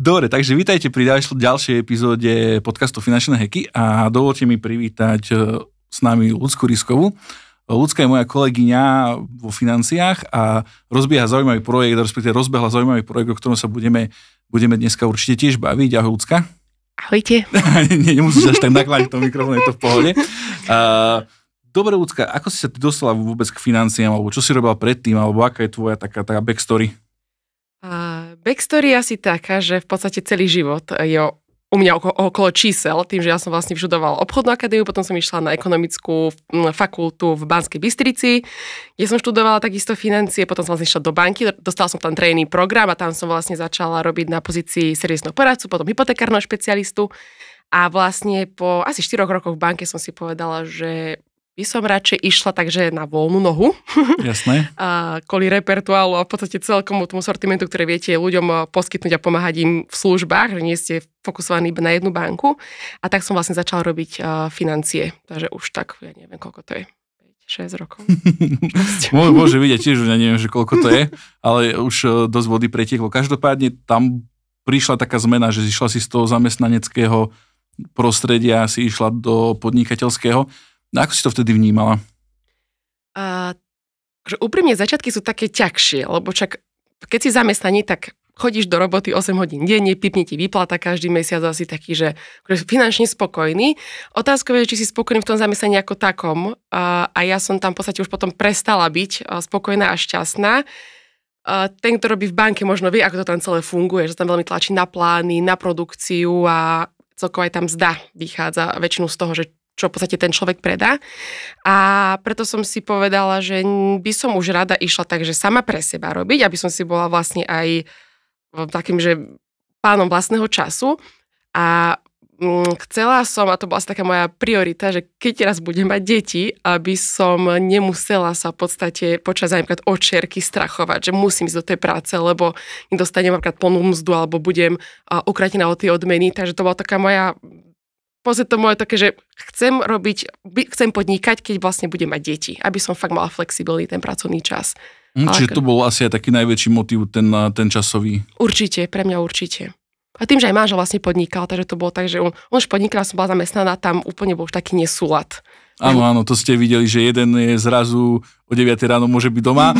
Dobre, takže vítajte pri ďalšej epizóde podcastu Finančné hacky a dovolte mi privítať s nami Ľudsku Ryskovú. Ľudská je moja kolegyňa vo financiách a rozbehla zaujímavý projekt, o ktorom sa budeme dneska určite tiež baviť. Ahoj, Ľudská. Ahojte. Nemusíš až tak nakláňať v tom mikrofóne, je to v pohode. Dobre, Ľudská, ako si sa ty dostala vôbec k financiám, alebo čo si robila predtým, alebo aká je tvoja taká backstory? Backstory je asi taká, že v podstate celý život je u mňa okolo čísel, tým, že ja som vlastne vyštudovala obchodnú akadémiu, potom som išla na ekonomickú fakultu v Banskej Bystrici, kde som študovala takisto financie, potom som vlastne išla do banky, dostala som tam tréning program a tam som vlastne začala robiť na pozícii servisného poradcu, potom hypotekárneho špecialistu a vlastne po asi 4 rokoch v banke som si povedala, že by som radšej išla takže na voľnú nohu. Jasné. Kvôli repertoálu a v podstate celkomu tomu sortimentu, ktoré viete ľuďom poskytnúť a pomáhať im v službách, že nie ste fokusovaní iba na jednu banku. A tak som vlastne začala robiť financie. Takže už tak, ja neviem, koľko to je. 6 rokov. Môže vidieť tiež, ja neviem, že koľko to je, ale už dosť vody pretieklo. Každopádne tam prišla taká zmena, že išla si z toho zamestnaneckého prostredia, si išla do podnikateľského. Ako si to vtedy vnímala? Úprimne, začiatky sú také ťažšie, lebo čak, keď si zamestnaný, tak chodíš do roboty 8 hodín denne, pipne ti výplata každý mesiac, asi taký, že finančne spokojný. Otázka je, či si spokojný v tom zamestnaní ako takom. A ja som tam v podstate už potom prestala byť spokojná a šťastná. Ten, kto robí v banke, možno vie, ako to tam celé funguje, že tam veľmi tlačí na plány, na produkciu a celkovo aj tam mzda vychádza väčšinu z toho, že čo v podstate ten človek predá. A preto som si povedala, že by som už rada išla tak, že sama pre seba robiť, aby som si bola vlastne aj takým, že pánom vlastného času. A chcela som, a to bola asi taká moja priorita, že keď raz budem mať deti, aby som nemusela sa v podstate počas napríklad odčierky strachovať, že musím ísť do tej práce, lebo nedostanem napríklad plnú mzdu, alebo budem ukratená od tej odmeny. Takže to bola taká moja to moje také, že chcem podnikať, keď vlastne budem mať deti, aby som fakt mala flexibilný ten pracovný čas. Čiže to bol asi aj taký najväčší motív, ten časový. Určite, pre mňa určite. A tým, že aj manžel vlastne podnikal, takže to bolo tak, že on už podnikal, som bola zamestnaná, tam úplne bol už taký nesúlad. Áno, to ste videli, že jeden je zrazu o 9 ráno môže byť doma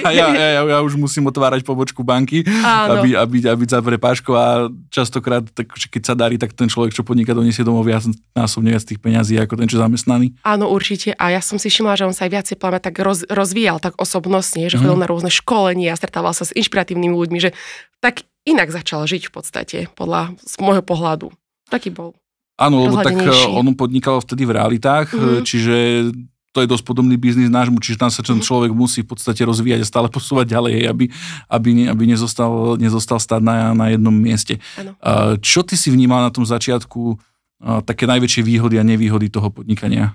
a ja už musím otvárať pobočku banky, aby za prepážkou a častokrát, tak, keď sa darí, tak ten človek, čo podniká, doniesie domov násobne viac tých peňazí ako ten, čo zamestnaný. Áno, určite. A ja som si všimla, že on sa aj viacej tak rozvíjal tak osobnostne, že chodil na rôzne školenia, stretával sa s inšpiratívnymi ľuďmi, že tak inak začal žiť v podstate, podľa môjho pohľadu. Taký bol. Áno, lebo tak on podnikal vtedy v realitách, čiže to je dosť podobný biznis nášmu, čiže tam sa ten človek musí v podstate rozvíjať a stále posúvať ďalej, aby nezostal stáť na jednom mieste. Ano. Čo ty si vnímal na tom začiatku také najväčšie výhody a nevýhody toho podnikania?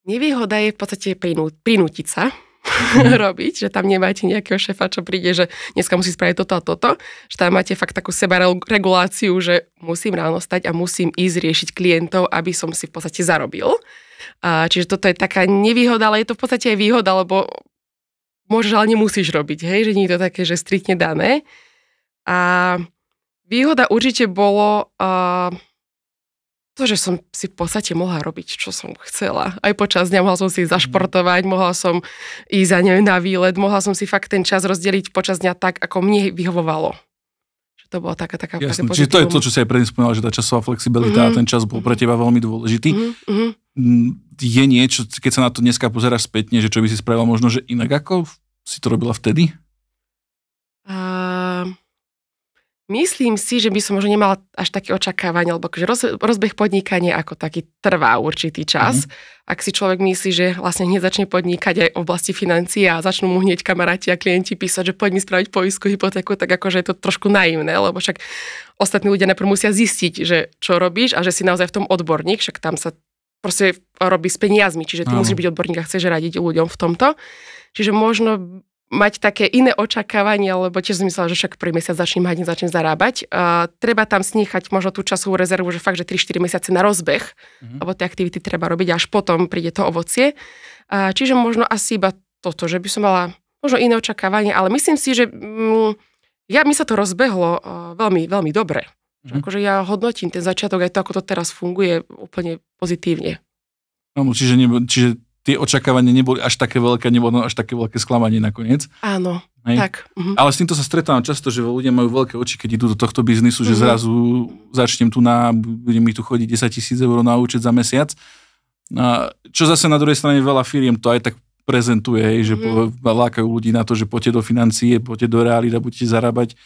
Nevýhoda je v podstate prinútiť sa robiť, že tam nemáte nejakého šéfa, čo príde, že dneska musí spraviť toto a toto, že tam máte fakt takú sebareguláciu, že musím ráno stať a musím ísť riešiť klientov, aby som si v podstate zarobil. Čiže toto je taká nevýhoda, ale je to v podstate aj výhoda, lebo môžeš, ale nemusíš robiť, hej, že nie je to také, že striktne dané. A výhoda určite bolo to, že som si v podstate mohla robiť, čo som chcela. Aj počas dňa mohla som si zašportovať, mohla som ísť na výlet, mohla som si fakt ten čas rozdeliť počas dňa tak, ako mne vyhovovalo. Že to bola taká Jasne, čiže to je to, čo si aj predtým spomínala, že tá časová flexibilita a ten čas bol pre teba veľmi dôležitý. Je niečo, keď sa na to dneska pozeráš spätne, že čo by si spravila možno, že inak ako si to robila vtedy? Myslím si, že by som možno nemala až také očakávanie, alebo akože rozbeh podnikania ako taký trvá určitý čas. Ak si človek myslí, že vlastne hneď začne podnikať aj v oblasti financií a začnú mu hneď kamaráti a klienti písať, že poď mi spraviť poistku, hypotéku, tak akože je to trošku naivné, lebo však ostatní ľudia najprv musia zistiť, že čo robíš a že si naozaj v tom odborník, však tam sa proste robí s peniazmi, čiže ty musíš byť odborník a chceš radiť ľuďom v tomto. Čiže možno mať také iné očakávania, lebo tiež som myslela, že však prvý mesiac začnem zarábať. Treba tam sníchať možno tú časovú rezervu, že fakt, že 3-4 mesiace na rozbeh, lebo tie aktivity treba robiť, až potom príde to ovocie. Čiže možno asi iba toto, že by som mala možno iné očakávania, ale myslím si, že mi sa to rozbehlo veľmi, veľmi dobre. Akože ja hodnotím ten začiatok aj to, ako to teraz funguje úplne pozitívne. No, čiže tie očakávania neboli až také veľké, nebolo až také veľké sklamanie nakoniec. Áno, hej? tak. Ale s týmto sa stretávam často, že ľudia majú veľké oči, keď idú do tohto biznisu, že zrazu začnem budem mi tu chodiť 10 000 eur na účet za mesiac. A čo zase na druhej strane veľa firiem to aj tak prezentuje, hej, že lákajú ľudí na to, že poďte do financií, poďte do realít a budete zarábať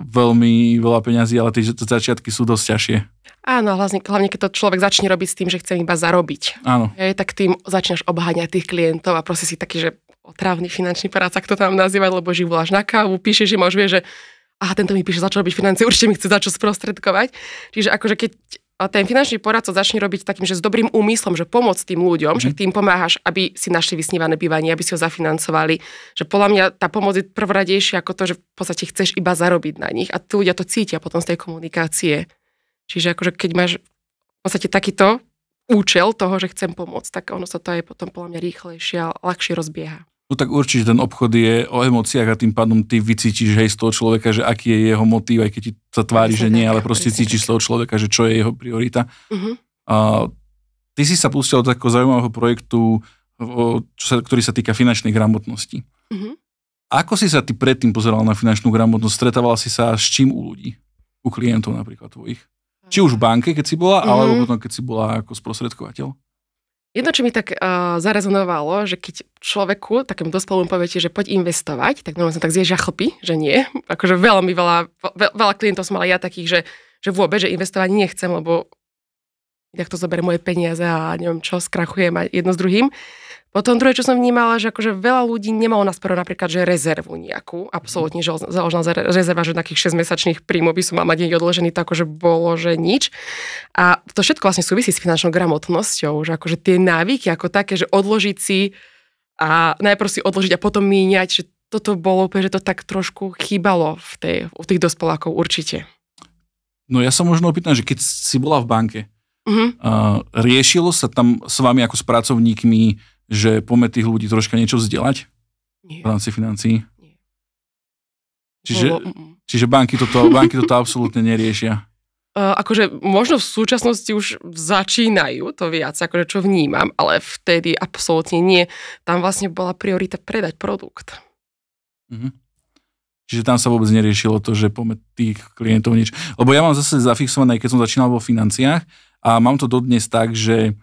veľmi veľa peňazí, ale tie začiatky sú dosť ťažšie. Áno, hlavne keď to človek začne robiť s tým, že chce iba zarobiť. Áno. Tak tým začneš obháňať tých klientov a proste si taký, že otravný finančný poradca, kto tam nazývať, lebo voláš na kávu, píšeš, že máš vie, že tento mi píše, začal robiť financie, určite mi chce začať sprostredkovať. Čiže akože keď ten finančný poradca začne robiť takým, že s dobrým úmyslom, že pomôcť tým ľuďom, že tým pomáhaš, aby si našli vysnívané bývanie, aby si ho zafinancovali. Že podľa mňa tá pomoc je prvoradejšia ako to, že v podstate chceš iba zarobiť na nich a tí ľudia to cítia potom z tej komunikácie. Čiže akože keď máš v podstate takýto účel toho, že chcem pomôcť, tak ono sa to aj potom podľa mňa rýchlejšie a ľahšie rozbieha. No tak určite ten obchod je o emóciách a tým pádom ty vycítiš hej z toho človeka, že aký je jeho motív, aj keď ti sa tvári, že nie, ale proste cítiš z toho človeka, že čo je jeho priorita. A ty si sa pustil do takého zaujímavého projektu, ktorý sa týka finančnej gramotnosti. Ako si sa ty predtým pozeral na finančnú gramotnosť? Stretávala si sa s čím u ľudí? U klientov napríklad tvojich? Či už v banke, keď si bola, alebo potom, keď si bola ako sprostredkovateľ? Jedno, čo mi tak zarezonovalo, že keď človeku, takému dospelému poviete, že poď investovať, tak normálne som tak zježia chlpy, že nie. Akože veľmi veľa klientov som mala ja takých, že vôbec, že investovať nechcem, lebo tak to zoberie moje peniaze a neviem čo, skrachujem aj jedno s druhým. Potom druhé, čo som vnímala, že akože veľa ľudí nemalo na sporo napríklad, že rezervu nejakú, absolútne, že založená rezerva, že takých 6-mesačných príjmov by som mal mať niekde odložený, to akože bolo, že nič. A to všetko vlastne súvisí s finančnou gramotnosťou, že akože tie návyky ako také, že odložiť si a najprv si odložiť a potom míňať, že toto bolo úplne, že to tak trošku chýbalo u tých dospelákov určite. No ja sa možno opýtam, že keď si bola v banke, riešilo sa tam s vami ako s pracovníkmi, že poďme tých ľudí troška niečo vzdelať v rámci financií? Nie. Čiže banky toto absolútne neriešia. Akože možno v súčasnosti už začínajú to viac, akože čo vnímam, ale vtedy absolútne nie. Tam vlastne bola priorita predať produkt. Čiže tam sa vôbec neriešilo to, že poďme tých klientov nič. Lebo ja mám zase zafixované, keď som začínal vo financiách a mám to dodnes tak, že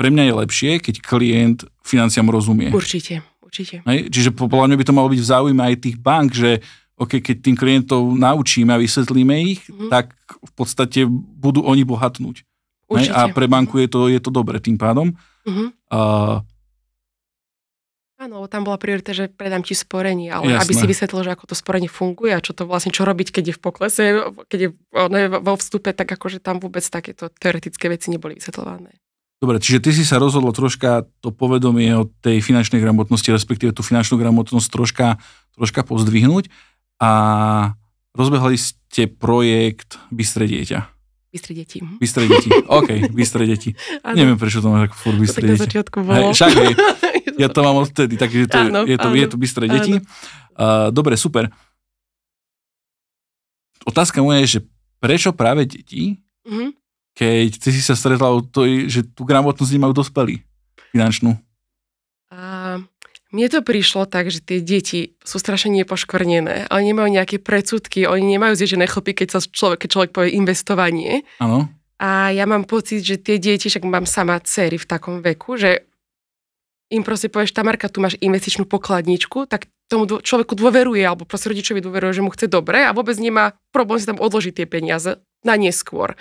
pre mňa je lepšie, keď klient financiám rozumie. Určite. Hej? Čiže podľa mňa by to malo byť v záujme aj tých bank, že keď tým klientov naučíme a vysvetlíme ich, tak v podstate budú oni bohatnúť. A pre banku je to dobre tým pádom. Áno, tam bola priorita, že predám ti sporenie, ale jasné. Aby si vysvetlil, že ako to sporenie funguje a čo to vlastne, čo robiť, keď je v poklese, keď je vo vstupe, tak akože tam vôbec takéto teoretické veci neboli vysvetľované. Dobre, čiže ty si sa rozhodol troška to povedomie o tej finančnej gramotnosti, respektíve tú finančnú gramotnosť troška pozdvihnúť a rozbehli ste projekt Bystré dieťa. Bystré deti. Bystré deti, OK, Bystré deti. Neviem, prečo to máš ako furt Bystré deti. To tak na začiatku bolo. Však hej, ja to mám odtedy, takže je to Bystré deti. Dobre, super. Otázka moja je, že prečo práve deti, keď ty si sa stretla že tú gramotnosť nemajú dospelí finančnú? Mne to prišlo tak, že tie deti sú strašne nepoškvrnené. Oni nemajú nejaké predsudky, oni nemajú zježené chlpy, keď človek povie investovanie. Áno. A ja mám pocit, že tie deti, však mám sama dcery v takom veku, že im proste povieš, Tamarka, tu máš investičnú pokladničku, tak tomu človeku dôveruje, alebo proste rodičovi dôveruje, že mu chce dobre a vôbec nemá problém si tam odložiť tie peniaze na neskôr.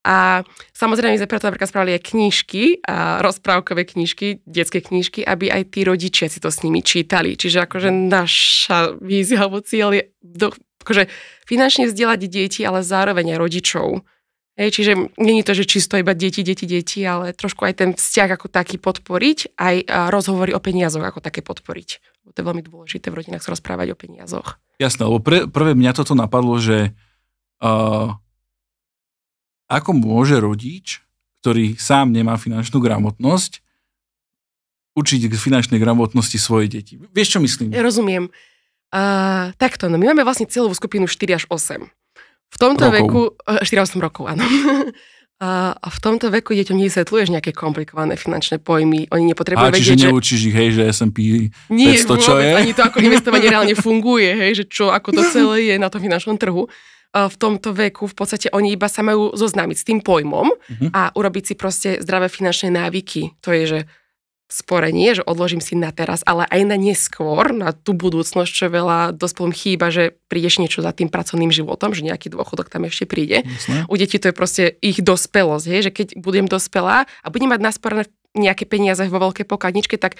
A samozrejme, my sme preto napríklad spravili aj knižky, a rozprávkové knižky, detské knižky, aby aj tí rodičia si to s nimi čítali. Čiže akože naša vízia alebo cieľ je akože finančne vzdelať deti, ale zároveň aj rodičov. Čiže nie je to, že čisto iba deti, ale trošku aj ten vzťah ako taký podporiť, aj rozhovory o peniazoch ako také podporiť. To je veľmi dôležité v rodinách sa rozprávať o peniazoch. Jasné, lebo prvé mňa toto napadlo, že ako môže rodič, ktorý sám nemá finančnú gramotnosť, učiť k finančnej gramotnosti svoje deti? Vieš, čo myslím? Ja rozumiem. Takto, no my máme vlastne cieľovú skupinu 4 až 8. V tomto veku, 4-8 rokov, áno. A v tomto veku deťom nevysvetľuješ nejaké komplikované finančné pojmy. Oni nepotrebujú vedieť, čiže neučíš ich, hej, že S&P 500 čo je? Ani to, ako investovanie reálne funguje, hej, že čo, ako to celé je na tom finančnom trhu. V tomto veku v podstate oni iba sa majú zoznámiť s tým pojmom a urobiť si proste zdravé finančné návyky. To je, že sporenie, že odložím si na teraz, ale aj na neskôr, na tú budúcnosť, čo veľa dospelým chýba, že prídeš niečo za tým pracovným životom, že nejaký dôchodok tam ešte príde. Jasne. U detí to je proste ich dospelosť, hej, že keď budem dospelá a budem mať nasporené nejaké peniaze vo veľkej pokladničke, tak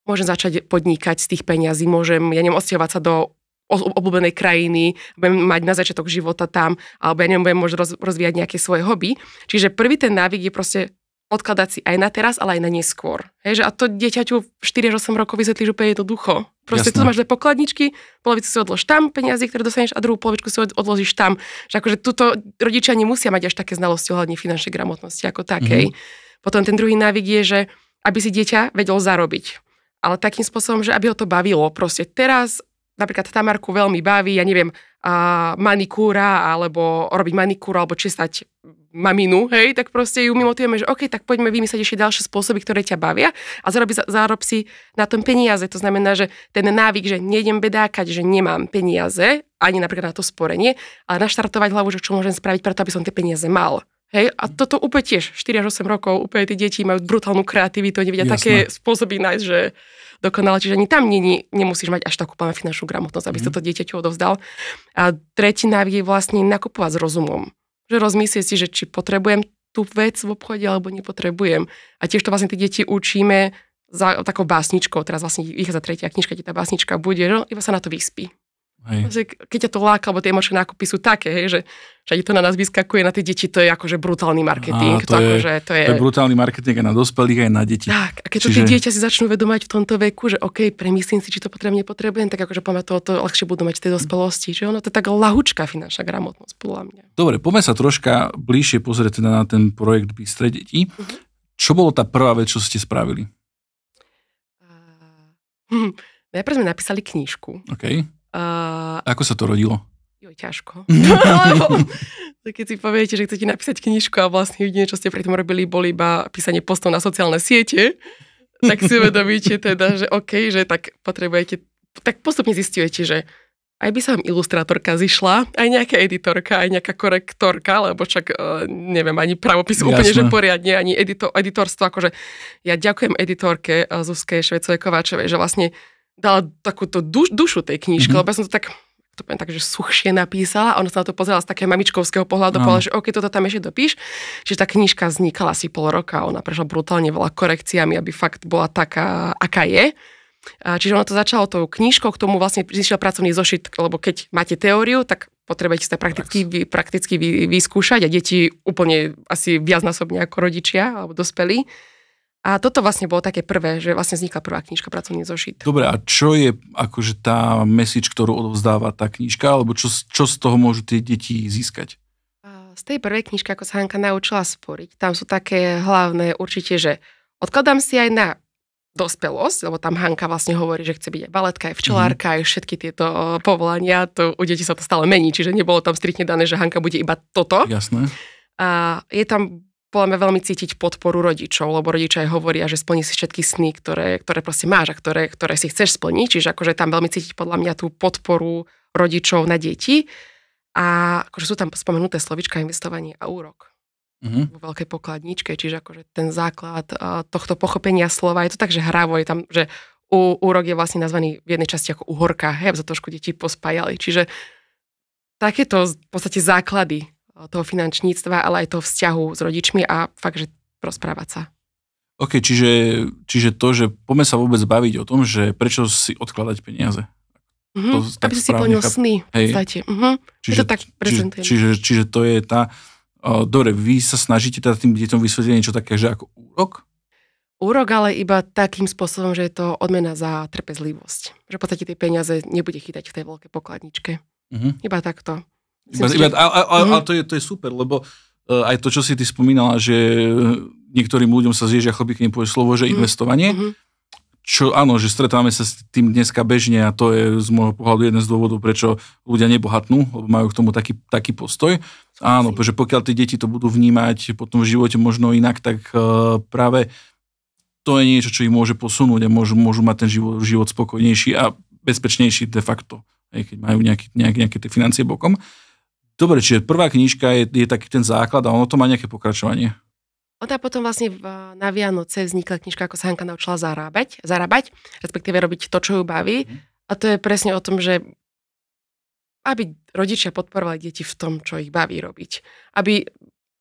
môžem začať podnikať z tých peniazí, môžem, odsťahovať sa do obľúbenej krajiny, budem mať na začiatok života tam, alebo budem môcť rozvíjať nejaké svoje hobby. Čiže prvý ten návyk je proste odkladať si aj na teraz, ale aj na neskôr. Hej, že a to dieťaťu 4-8 rokov vysvetlíš úplne jednoducho. Proste tu máš dve pokladničky, polovicu si odlož tam, peniaze, ktoré dostaneš, a druhú polovičku si odložíš tam. Že akože tuto rodičia nemusia mať až také znalosti ohľadne finančnej gramotnosti ako takej. Potom ten druhý návyk je, že aby si dieťa vedelo zarobiť. Ale takým spôsobom, že aby ho to bavilo. Proste teraz napríklad Tamarku veľmi baví, manikúra, alebo robiť manikúru, alebo čistať maminu, hej, tak proste ju my motivujeme, že OK, tak poďme vymyslieť ešte ďalšie spôsoby, ktoré ťa bavia a zarob si na tom peniaze. To znamená, že ten návyk, že nejdem bedákať, že nemám peniaze, ani napríklad na to sporenie, ale naštartovať hlavu, že čo môžem spraviť preto, aby som tie peniaze mal. Hej, a toto úplne tiež, 4 až 8 rokov, úplne tie deti majú brutálnu kreativitu, nevedia také spôsoby nájsť, že dokonale, čiže ani tam nemusíš mať až takú plnú finančnú gramotnosť, aby si to dieťaťu odovzdal. A tretí návyk je vlastne nakupovať s rozumom. Že rozmyslieť si, že či potrebujem tú vec v obchode, alebo nepotrebujem. A tiež to vlastne tie deti učíme za takou básničkou. Teraz vlastne vychádza tretia knižka, kde tá básnička bude, že iba sa na to vyspí. Keď ťa to láka, lebo tie emočné nákupy sú také, hej, že všade to na nás vyskakuje, na tie deti to je akože brutálny marketing. To je brutálny marketing aj na dospelých, aj na deti. Tak, a keď to tie dieťa si začnú vedomať v tomto veku, že OK, premyslím si, či to nepotrebujem, tak akože poďme to ľahšie budú mať v tej dospelosti. Že ono to je tak ľahučká finančná gramotnosť, podľa mňa. Dobre, poďme sa troška bližšie pozrieť teda na ten projekt Bystré deti. Čo bolo tá prvá vec, čo ste spravili? Najprv sme napísali knižku. OK. Ako sa to rodilo? Ťažko. Keď si poviete, že chcete napísať knižku a vlastne jediné, čo ste predtým robili, boli iba písanie postov na sociálne siete, tak si uvedomíte teda, že OK, že tak potrebujete, tak postupne zistujete, že aj by sa vám ilustrátorka zišla, aj nejaká editorka, aj nejaká korektorka, lebo však neviem, ani pravopis úplne, že poriadne, ani editorstvo, akože ja ďakujem editorke Zuzke Švecovej-Kováčovej, že vlastne dala takúto dušu tej knižky, lebo ja som to tak, že suchšie napísala a ona sa na to pozerala z takého mamičkovského pohľadu, povedala, že OK, toto tam ešte dopíš. Čiže tá knižka vznikala asi pol roka, ona prešla brutálne veľa korekciami, aby fakt bola taká, aká je. Čiže ono to začalo tou knižkou, k tomu vlastne prišiel pracovný zošit, lebo keď máte teóriu, tak potrebujete sa prakticky vyskúšať a deti úplne asi viacnásobne ako rodičia alebo dospelí. A toto vlastne bolo také prvé, že vlastne vznikla prvá knižka Pracovný zošit. Dobre, a čo je akože tá message, ktorú odovzdáva tá knižka, alebo čo z toho môžu tie deti získať? Z tej prvej knižky, ako sa Hanka naučila sporiť, tam sú také hlavné určite, že odkladám si aj na dospelosť, lebo tam Hanka vlastne hovorí, že chce byť aj baletka, aj včelárka, aj všetky tieto povolania, to u detí sa to stále mení, čiže nebolo tam striktne dané, že Hanka bude iba toto. Jasné. A je tam podľa mňa veľmi cítiť podporu rodičov, lebo rodičia aj hovoria, že splní si všetky sny, ktoré proste máš a ktoré si chceš splniť. Čiže akože tam veľmi cítiť podľa mňa tú podporu rodičov na deti. A akože sú tam spomenuté slovička investovanie a úrok. Vo veľkej pokladničke, čiže akože ten základ tohto pochopenia slova je to tak, že hravo je tam, že úrok je vlastne nazvaný v jednej časti ako uhorka, hej, za trošku deti pospájali. Čiže takéto v podstate základy toho finančníctva, ale aj toho vzťahu s rodičmi a fakt, že rozprávať sa. OK, čiže to, že poďme sa vôbec baviť o tom, že prečo si odkladať peniaze. Aby si plnil sny, v podstate. Čiže, to tak prezentujem. Čiže to je tá... Dobre, vy sa snažíte teda tým deťom vysvetliť niečo také, že ako úrok? Úrok, ale iba takým spôsobom, že je to odmena za trpezlivosť. Že v podstate tie peniaze nebude chytať v tej veľkej pokladničke. Iba takto. Ale to je super, lebo aj to, čo si ty spomínala, že niektorým ľuďom sa zježia chlby, keď im povie slovo, že investovanie. čo áno, že stretávame sa s tým dneska bežne a to je z môjho pohľadu jeden z dôvodov, prečo ľudia nebohatnú, lebo majú k tomu taký postoj. Áno, že pokiaľ tie deti to budú vnímať potom v živote možno inak, tak práve to je niečo, čo ich môže posunúť a môžu mať ten život spokojnejší a bezpečnejší de facto, keď majú nejaké tie financie bokom. Dobre, čiže prvá knižka je taký ten základ a ono to má nejaké pokračovanie. Ona potom vlastne na Vianoce vznikla knižka, ako sa Hanka naučila zarábať, respektíve robiť to, čo ju baví. A to je presne o tom, že aby rodičia podporovali deti v tom, čo ich baví robiť. Aby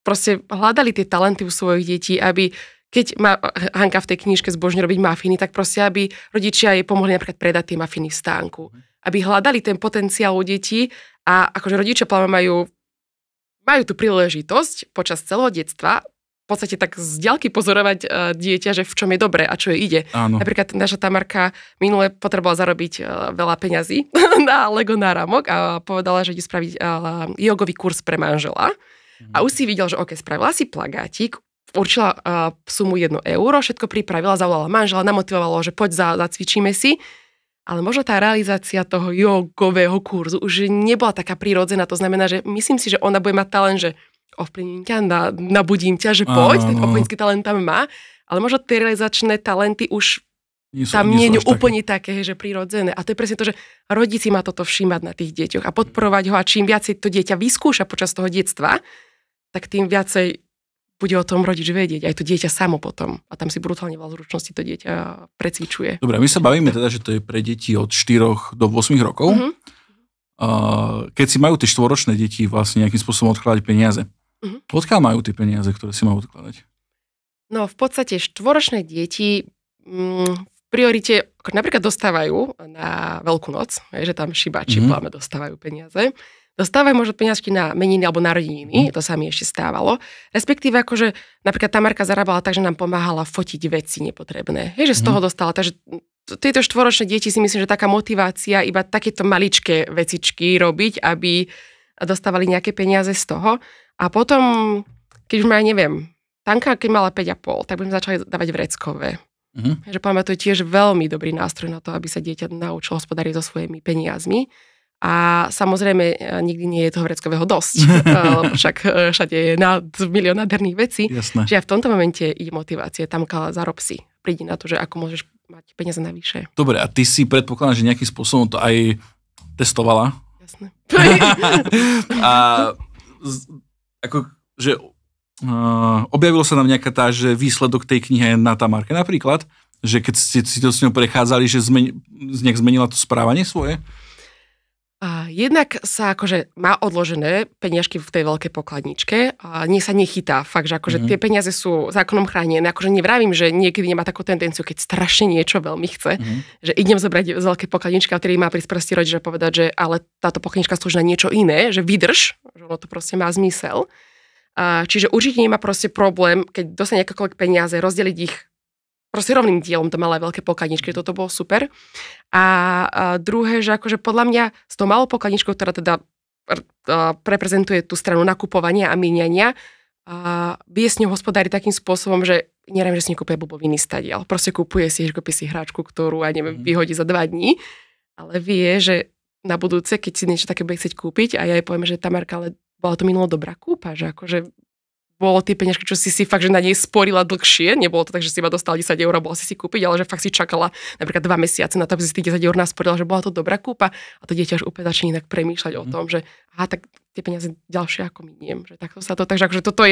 proste hľadali tie talenty u svojich detí, aby keď má Hanka v tej knižke zbožne robiť mafiny, tak proste, aby rodičia jej pomohli napríklad predať tie mafiny v stánku. Aby hľadali ten potenciál u detí a akože rodičia majú tú príležitosť počas celého detstva v podstate tak z diaľky pozorovať dieťa, že v čom je dobré a čo jej ide. Áno. Napríklad naša Tamarka minule potrebovala zarobiť veľa peňazí na Lego náramok a povedala, že ide spraviť jogový kurz pre manžela. A už si videl, že spravila si plagátik, určila sumu 1 euro, všetko pripravila, zavolala manžela, namotivovala, že poď zacvičíme si. Ale možno tá realizácia toho jogového kurzu už nebola taká prirodzená. To znamená, že myslím si, že ona bude mať talent, že ovplyvním ťa, nabudím ťa, že poď, ten ovplyvnícky talent tam má, ale možno tie realizačné talenty už tam nie sú úplne také, že prirodzené. A to je presne to, že rodič si má toto všímať na tých deťoch a podporovať ho a čím viacej to dieťa vyskúša počas toho detstva, tak tým viacej bude o tom rodič vedieť, aj to dieťa samo potom. A tam si brutálne veľa zručnosti to dieťa precvičuje. Dobre, my sa bavíme teda, že to je pre deti od 4 do 8 rokov. Keď si majú tie 4-ročné deti vlastne nejakým spôsobom odkladať peniaze, odkiaľ majú tie peniaze, ktoré si majú odkladať? No v podstate 4-ročné deti v priorite napríklad dostávajú na Veľkú noc, že tam šibáči dostávajú peniaze. Dostávajú možno peniazky na meniny alebo narodeniny, to sa mi ešte stávalo. Respektíve akože napríklad Tamarka zarábala tak, že nám pomáhala fotiť veci nepotrebné. Že z toho dostala. Takže tieto 4-ročné deti si myslím, že taká motivácia iba takéto maličké vecičky robiť, aby dostávali nejaké peniaze z toho. A potom, keď už ma, neviem, Tanka, keď mala 5,5, tak budeme začali dávať vreckové. Takže poviem, to je tiež veľmi dobrý nástroj na to, aby sa dieťa naučilo hospodáriť so svojimi peniazmi. A samozrejme, nikdy nie je toho vreckového dosť, lebo však všade je milión nádherných vecí. Jasné. Že aj v tomto momente je motivácia. Tamka zarob si. Prídi na to, že ako môžeš mať peniaze navyše. Dobre, a ty si predpokladám, že nejakým spôsobom to aj testovala? Jasné. A objavilo sa nám nejaká tá, že výsledok tej knihy na Tamarke napríklad, že keď ste si to s ňou prechádzali, že nejak zmenila to správanie svoje? Jednak sa akože má odložené peniažky v tej veľkej pokladničke a nie sa nechytá. Fakt, že akože tie peniaze sú zákonom chránené. Akože nevravím, že niekedy nemá takú tendenciu, keď strašne niečo veľmi chce, že idem zobrať z veľkej pokladničky, ktorý má prísť proste rodič a povedať, že ale táto pokladnička slúži na niečo iné, že vydrž, že ono to proste má zmysel. Čiže určite nemá proste problém, keď dostane akékoľvek peniaze, rozdeliť ich proste rovným dielom to malé veľké pokladničky, toto bolo super. A druhé, že akože podľa mňa s tou malou pokladničkou, ktorá teda reprezentuje tú stranu nakupovania a míňania, vie s ňou hospodáriť takým spôsobom, že neviem, že si nekúpuje buboviny stadiaľ. Proste kúpuje si hračku, ktorú vyhodí za 2 dní, ale vie, že na budúce, keď si niečo také bude chcieť kúpiť a ja jej poviem, že Tamarka, ale bola to minulo dobrá kúpa, že akože bolo tie peniažky, čo si fakt, že na nej sporila dlhšie. Nebolo to tak, že si iba dostala 10 eur a bola si kúpiť, ale že fakt si čakala napríklad 2 mesiace na to, aby si tých 10 eur nasporila, že bola to dobrá kúpa. A to dieťa už úplne začne inak premýšľať o tom, že tak tie peniaze ďalšie ako miniem. Že takto sa to, takže akože toto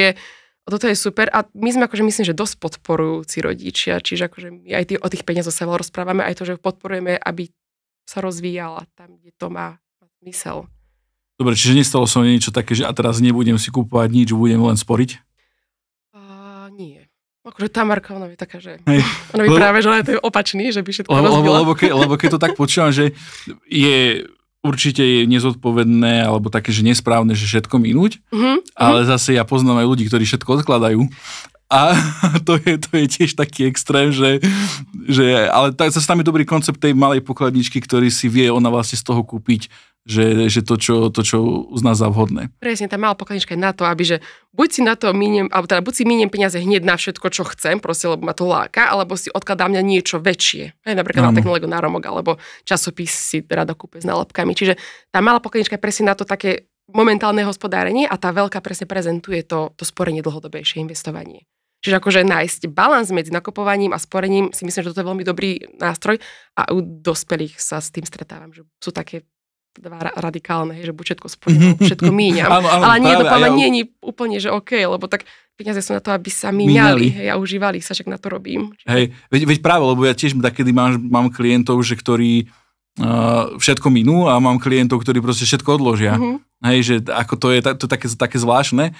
je super. A my sme akože myslím, že dosť podporujúci rodičia, čiže akože my aj o tých peniazoch sa veľa rozprávame, aj to, že podporujeme, aby sa rozvíjala tam, kde to má zmysel. Dobre, čiže nestalo sa niečo také, že a teraz nebudem si kúpovať nič, budem len sporiť? Nie. Akože Tamarka, ona je taká, že ona vypráve, že ona je opačný, že by všetko rozbila. Lebo keď to tak počúvam, že je určite nezodpovedné alebo také, že nesprávne, že všetko minúť, ale zase ja poznám aj ľudí, ktorí všetko odkladajú. A to je tiež taký extrém, že ale zase tam je dobrý koncept tej malej pokladničky, ktorý si vie ona vlastne z toho kúpiť že to, čo uzná za vhodné. Presne, tá malá pokladnička je na to, aby že buď si na to buď si miniem peniaze hneď na všetko, čo chcem, proste, lebo ma to láka, alebo si odkladám na niečo väčšie. Napríklad na technológiu náromok, alebo časopis si rada kúpe s nálepkami. Čiže tá malá pokladnička je presne na to také momentálne hospodárenie a tá veľká presne prezentuje to sporenie dlhodobejšie investovanie. Čiže akože nájsť balans medzi nakupovaním a sporením, si myslím, že toto je veľmi dobrý nástroj a u dospelých sa s tým stretávam, že sú také dva radikálne, že buď všetko spojím, všetko míňam. Ale nie, nie je úplne, že OK, lebo tak peniaze sú na to, aby sa míňali a užívali sa, však na to robím. Hej, veď práve, lebo ja tiež takedy mám klientov, že ktorí všetko minú a mám klientov, ktorí proste všetko odložia. Hej, že ako to je také zvláštne,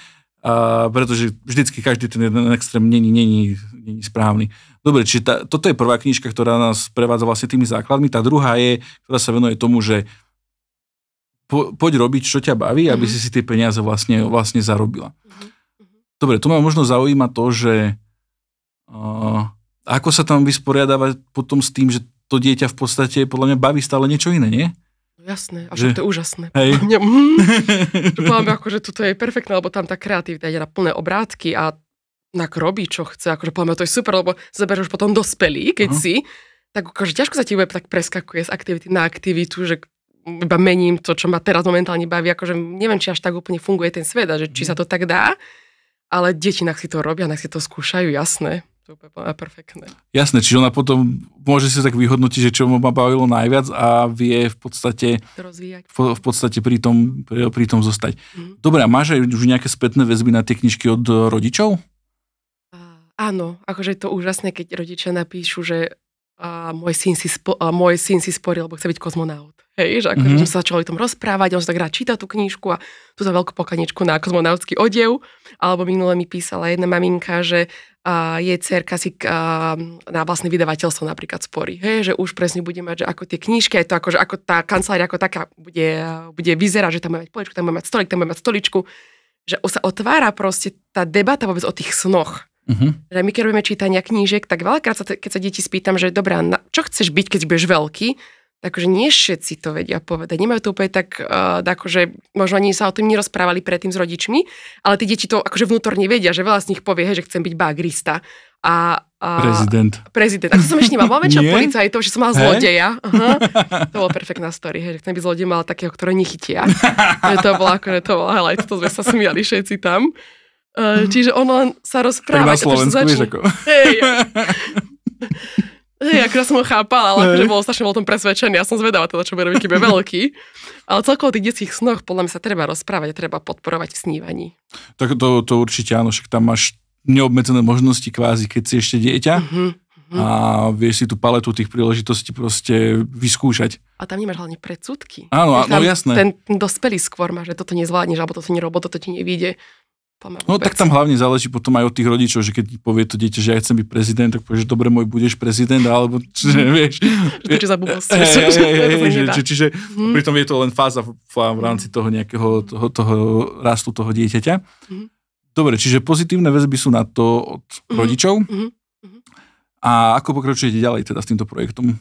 pretože vždycky každý ten jeden extrém není správny. Dobre, čiže toto je prvá knižka, ktorá nás prevádza vlastne tými základmi. Tá druhá je, ktorá sa venuje tomu, že poď robiť, čo ťa baví, aby si tie peniaze vlastne zarobila. Dobre, tu ma možno zaujíma to, že ako sa tam vysporiadávať potom s tým, že to dieťa v podstate podľa mňa baví stále niečo iné, nie? Jasné, a že to je úžasné. Hej. Podľa mňa, akože toto je perfektné, lebo tam tá kreativita ide na plné obrátky a robí, čo chce. Akože podľa mňa to je super, lebo zoberieš už potom dospelý, keď si, tak akože ťažko sa ti bude tak preskakuje z aktivity na aktivitu, že iba mením to, čo ma teraz momentálne baví. Akože neviem, či až tak úplne funguje ten svet a že či sa to tak dá, ale deti nech si to robia, nech si to skúšajú, jasné. To je úplne perfektné. Jasné, čiže ona potom môže si tak vyhodnotiť, že čo ma bavilo najviac a vie v podstate rozvíjať. V podstate pri tom zostať. Dobre, a máš aj už nejaké spätné väzby na tie knižky od rodičov? Áno, akože je to úžasné, keď rodičia napíšu, že môj syn si sporil, lebo chce byť kozmonaut. Hej, že ako sme sa začali o tom rozprávať, on sa tak rád číta tú knižku a tú za veľkú pokladničku na kozmonautský odev. Alebo minule mi písala jedna maminka, že jej dcerka si na vlastné vydavateľstvo napríklad sporí. Hej, že už presne bude mať, že ako tie knižky, aj to akože ako tá kancelária ako taká bude vyzerať, že tam bude mať poličku, tam bude mať stolik, tam bude mať stoličku. Že sa otvára proste tá debata vôbec o tých snoch. Že my keď robíme čítania knížek, tak veľakrát keď sa deti spýtam, že dobrá, čo chceš byť, keď budeš veľký, takže nie všetci to vedia povedať. Nemajú to úplne tak, akože možno ani sa o tom nerozprávali predtým s rodičmi, ale tí deti to akože vnútorne vedia, že veľa z nich povie, že chcem byť bagrista. Prezident. Ako som ešte nemal väčšia policajtov, že som mal zlodeja. To bola perfektná story, že chcem byť zlodej, mal takého, ktorého nechytia. To bolo highlight, to sme sa smiali všetci tam. Čiže on len sa rozpráva. Tak na Slovensku, vieš ako. Hej, akože som ho chápala, ale akože bol strašne o tom presvedčený. Ja som zvedavá teda, čo bude robiť, keď bude veľký. Ale celkovo o tých detských snoch podľa mňa sa treba rozprávať a treba podporovať v snívaní. Tak to určite áno, však tam máš neobmedzené možnosti kvázi, keď si ešte dieťa a vieš si tú paletu tých príležitostí proste vyskúšať. A tam nemáš hlavne predsudky. Áno, jasné. Ten dospelý skôr má, že toto nezvládneš, alebo toto nerobo, toto ti nevíde. No tak tam hlavne záleží potom aj od tých rodičov, že keď povie to dieťa, že ja chcem byť prezident, tak povieš, že dobre, môj budeš prezident, alebo vieš. Čo za blbosť. Čiže pritom je to len fáza v rámci toho nejakého toho rastu toho dieťaťa. Dobre, čiže pozitívne väzby sú na to od rodičov. A ako pokračujete ďalej teda s týmto projektom?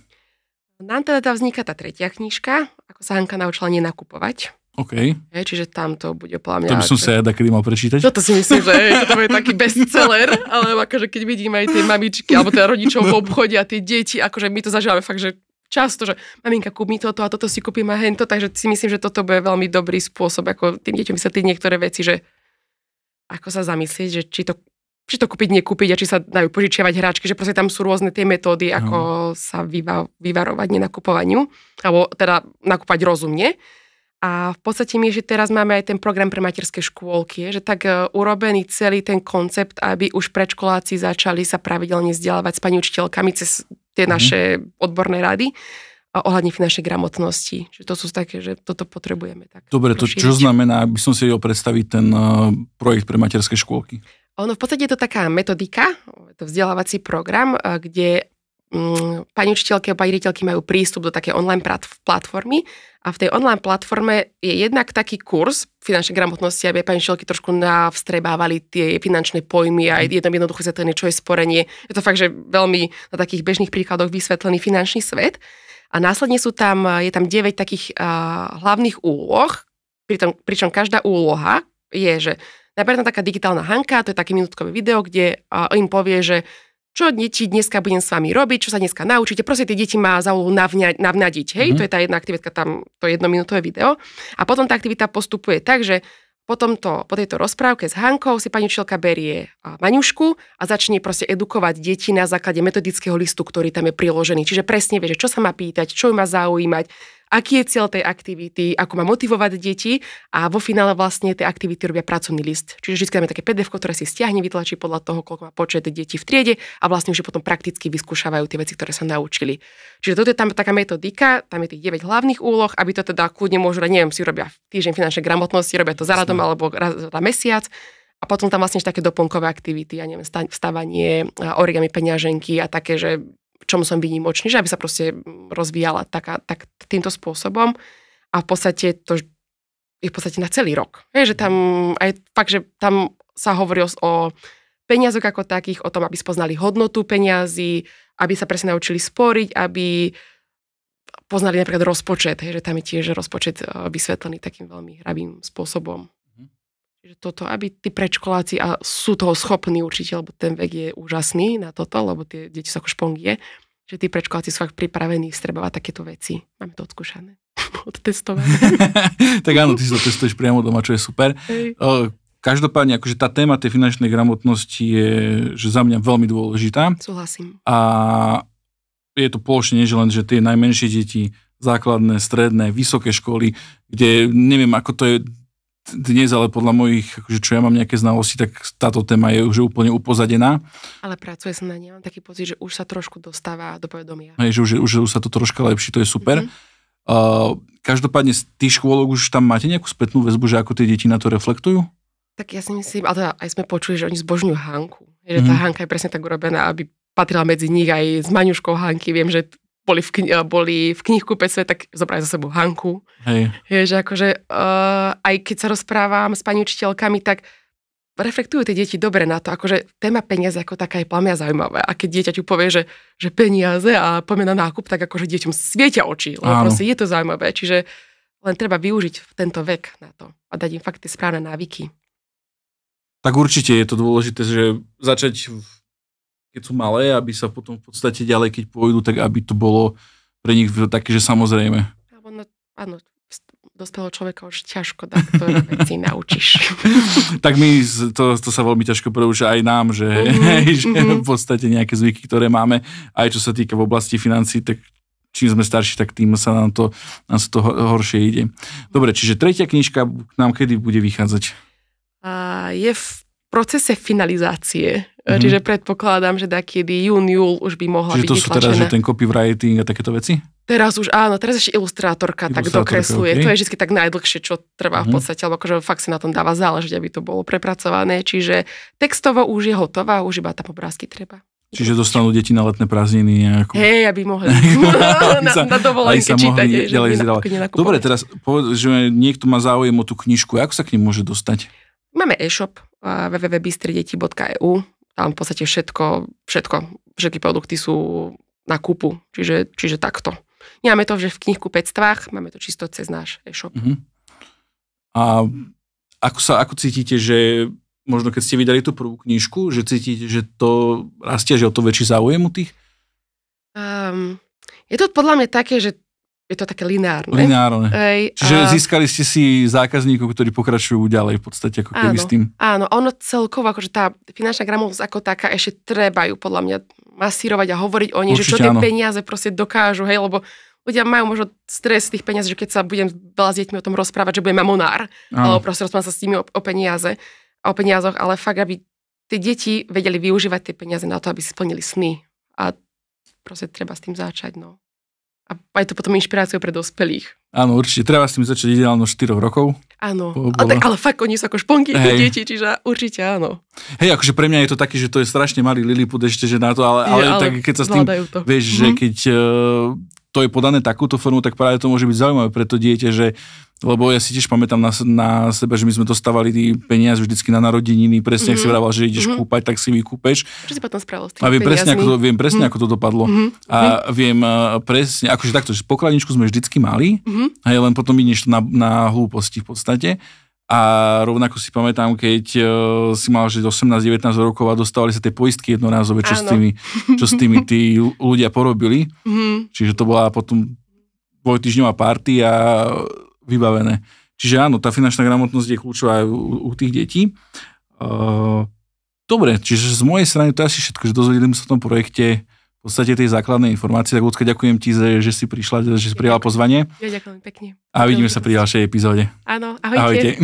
Nám teda vzniká tá tretia knižka, ako sa Hanka naučila nenakupovať. OK. Čiže tam to bude podľa mňa... To by som sa ja kedy mal prečítať. Toto si myslím, že toto je taký bestseller, ale akože keď vidím aj tie mamičky, alebo teda rodičov v obchode a tie deti, akože my to zažívame fakt, že často, že maminka, kúp mi toto a toto si kúpim a hento, takže si myslím, že toto bude veľmi dobrý spôsob, ako tým deťom vysvetliť niektoré veci, že ako sa zamyslieť, že či to kúpiť, nekúpiť a či sa dajú požičiavať hráčky, že proste tam sú rôzne tie metódy, ako sa vyvarovať nenakupovaniu, alebo teda nakúpať rozumne. A v podstate my, že teraz máme aj ten program pre materské škôlky, že tak urobený celý ten koncept, aby už predškoláci začali sa pravidelne vzdelávať s pani učiteľkami cez tie naše odborné rady a ohľadne finančnej gramotnosti. Že to sú také, že toto potrebujeme. Tak dobre, to čo znamená, aby som si vedel predstaviť ten projekt pre materské škôlky? Ono v podstate je to taká metodika, to vzdelávací program, kde pani učiteľky a pani riaditeľky majú prístup do také online platformy a v tej online platforme je jednak taký kurz finančnej gramotnosti, aby pani učiteľky trošku navstrebávali tie finančné pojmy a jednoducho vysvetlené, čo je sporenie. Je to fakt, že veľmi na takých bežných príkladoch vysvetlený finančný svet. A následne je tam 9 takých hlavných úloh, pričom každá úloha je, že najprv tam taká digitálna Hanka, to je také minútkové video, kde im povie, že čo deti dneska budem s vami robiť, čo sa dneska naučíte. Proste tie deti má za úlohu navnadiť, hej? To je tá jedna aktivita, tam to jednominútové video. A potom tá aktivita postupuje tak, že po tejto rozprávke s Hankou si pani učiteľka berie Maňušku a začne proste edukovať deti na základe metodického listu, ktorý tam je priložený. Čiže presne vie, že čo sa má pýtať, čo ju má zaujímať, aký je cieľ tej aktivity, ako má motivovať deti a vo finále vlastne tie aktivity robia pracovný list. Čiže vždy máme také PDF, ktoré si stiahne, vytlačí podľa toho, koľko má počet detí v triede a vlastne už potom prakticky vyskúšavajú tie veci, ktoré sa naučili. Čiže toto je tam taká metodika, tam je tých 9 hlavných úloh, aby to teda kľudne môžu, neviem, si robia týždeň finančnej gramotnosti, robia to za radom alebo raz za mesiac. A potom tam vlastne také doplnkové aktivity, ja neviem, vstávanie, origami peňaženky a také, že čomu som výnimočný, že aby sa proste rozvíjala tak týmto spôsobom. A v podstate to je v podstate na celý rok. Je, že tam aj fakt, že tam sa hovorí o peniazoch ako takých, o tom, aby spoznali hodnotu peňazí, aby sa presne naučili sporiť, aby poznali napríklad rozpočet, že tam je tiež rozpočet vysvetlený takým veľmi hravým spôsobom. Čiže toto, aby tí predškoláci a sú toho schopní určite, lebo ten vek je úžasný na toto, lebo tie deti sú ako špongie, že tí predškoláci sú fakt pripravení vstrebovať takéto veci. Máme to odskúšané, odtestované. Tak áno, ty si to testuješ priamo doma, čo je super. Každopádne, akože tá téma tej finančnej gramotnosti je, že za mňa veľmi dôležitá. Súhlasím. A je to plošne, že len, že tie najmenšie deti, základné, stredné, vysoké školy, kde neviem, ako to je dnes, ale podľa mojich, akože čo ja mám nejaké znalosti, tak táto téma je už úplne upozadená. Ale pracuje sa na nej, mám taký pocit, že už sa trošku dostáva do povedomia. Že už sa to troška lepší, to je super. Každopádne z tých škôlok už tam máte nejakú spätnú väzbu, že ako tie deti na to reflektujú? Tak ja si myslím, ale teda aj sme počuli, že oni zbožňujú Hanku. Že tá Hanka je presne tak urobená, aby patrila medzi nich aj s Maňuškou Hanky. Viem, že boli v knihkupectve, tak zobrali za sebou Hanku. Hej. Je, že akože aj keď sa rozprávam s pani učiteľkami, tak reflektujú tie deti dobre na to. Akože téma peniaze ako taká je plamia zaujímavá. A keď dieťaťu povie, že peniaze a poďme na nákup, tak akože deťom svietia oči. Lebo proste je to zaujímavé. Čiže len treba využiť tento vek na to a dať im fakt tie správne návyky. Tak určite je to dôležité, že začať keď sú malé, aby sa potom v podstate ďalej, keď pôjdu, tak aby to bolo pre nich také, že samozrejme. Áno, dospelého človeka už ťažko ktoré veci naučíš. Tak to sa veľmi ťažko porúča aj nám, že v podstate nejaké zvyky, ktoré máme, aj čo sa týka v oblasti financií, tak čím sme starší, tak tým sa nám to horšie ide. Dobre, čiže tretia knižka nám kedy bude vychádzať? Je v procese finalizácie. Čiže predpokladám, že takedy júl už by mohla byť vytlačená. Čiže to sú teraz, že ten copywriting a takéto veci? Teraz už áno, teraz ešte ilustrátorka tak dokresluje. Okay. To je vždy tak najdlhšie, čo trvá v podstate, alebo akože fakt si na tom dáva záležiť, aby to bolo prepracované. Čiže textovo už je hotová, už iba tam obrázky treba. Čiže dostanú deti na letné prázdniny nejakú. Hej, aby mohli na dovolenke čítať. Dobre, teraz povedz, že niekto má záujem o tú knižku. Ako sa k nej môže dostať? Máme e-shop www.bystredeti.eu. Tam v podstate všetky produkty sú na kúpu, čiže takto. Nemáme to, že v knihkupectvách, máme to čisto cez náš e-shop. A ako cítite, že možno keď ste vydali tú prvú knižku, že cítite, že to rastie, že o to väčší záujem u tých? Je to podľa mňa také, že je to také lineárne. Čiže získali ste si zákazníkov, ktorí pokračujú ďalej v podstate ako keby s tým. Áno, ono celkovo, akože tá finančná gramotnosť ako taká, ešte treba ju podľa mňa masírovať a hovoriť o nej, že čo tie peniaze proste dokážu, hej, lebo ľudia majú možno stres tých peniazí, že keď sa budem veľa s deťmi o tom rozprávať, že budem mamonár, alebo proste rozprávať sa s nimi o peniazoch, ale fakt, aby tie deti vedeli využívať tie peniaze na to, aby si splnili sny. A proste treba s tým začať, no. A aj to potom inšpiráciou pre dospelých. Áno, určite. Treba s tým začať ideálno 4 rokov. Áno. Ale fakt, oni sú ako šponky, tie deti, čiže určite áno. Hej, akože pre mňa je to taký, že to je strašne malý Lilliput ešte, že na to, ale tak keď sa s tým, vieš, že keď to je podané takúto formu, tak práve to môže byť zaujímavé pre to dieťa, že lebo ja si tiež pamätám na seba, že my sme dostávali peniaze vždycky na narodeniny, presne ak si vraval, že ideš kúpať, tak si vykúpeš. Čo si potom spravil s tými peniazmi? A viem presne, ako to dopadlo. A Mhm. viem presne, akože takto, že pokladničku sme vždycky mali, a len potom ideš na hlúposti v podstate. A rovnako si pamätám, keď si mal že 18-19 rokov a dostávali sa tie poistky jednorázové, čo s tými tí ľudia porobili. Čiže to bola potom dvojtýždňová party a vybavené. Čiže áno, tá finančná gramotnosť je kľúčová aj u tých detí. Dobre, čiže z mojej strany to je asi všetko, že dozvedeli sme sa v tom projekte v podstate tej základnej informácie. Tak Ľudská, ďakujem ti, že si prišla, že si prijala pozvanie. Ja ďakujem pekne. A vidíme sa pri ďalšej epizóde. Áno, ahojte.